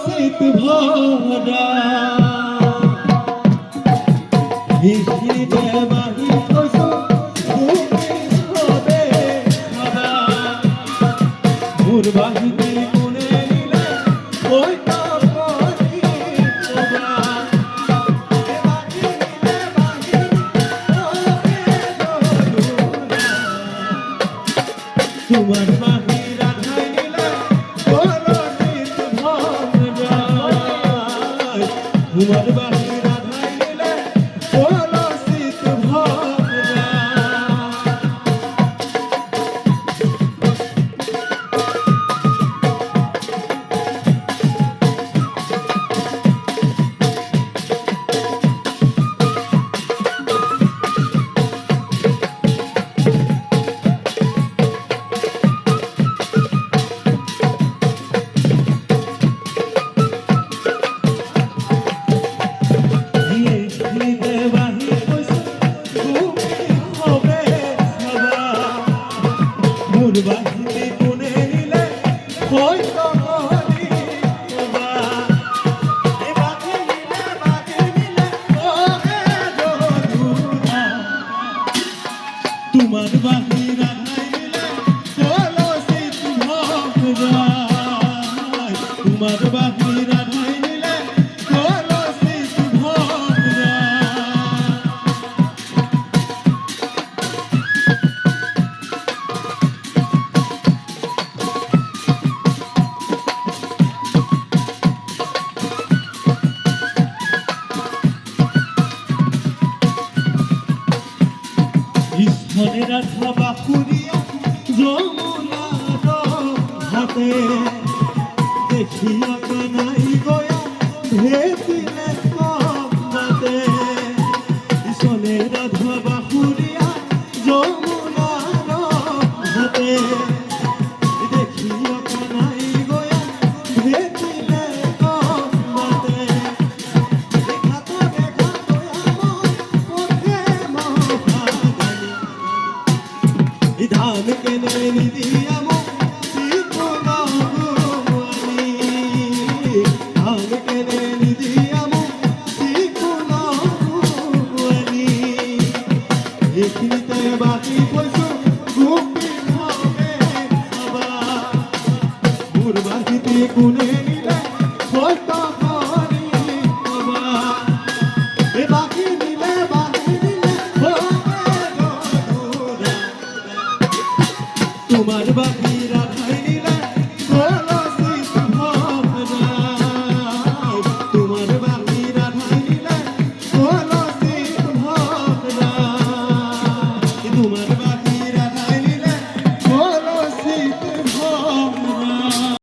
শীত ভরা হিসিতে বাহি কইছো তুমি হবে খাবা মোর বাহিতে কোনে নিলে ওই তো করি তোবা এ বাহি নিলে বাহি হবে দোলুনা তোমার বাহি রাধাই নিলে বলো শীত ভরা তোমার বাহি রাধাই নিলে বলো শীত ভরা বাহিতে কোনে নিলে হয়তো করি তোবা এ বাহি নিলে ওহে দোলুনা তোমার বাহি রাধাই নিলে হলো শীত ভরা তোমার বাহি রাধাই নিলে হলো শীত ভরা মনে রাখা বাকুরিয়া যমুনার হাতে দেখিয়া কানাই গয়া ভেদিলে কমতে মনে রাখা বাকুরিয়া যমুনার হাতে দেখিয়া কানাই গয়া ভেদিলে কমতে দেখা তো আমার পথে মহাগানী ধান কেনে নিদিয়ামো শিখনা গুয়ানি ধান কেনে নিদিয়ামো শিখনা গুয়ানি এখিনিতে বাকি পয়সা গুপি হবে খাবা মোর বাকিতে কোনে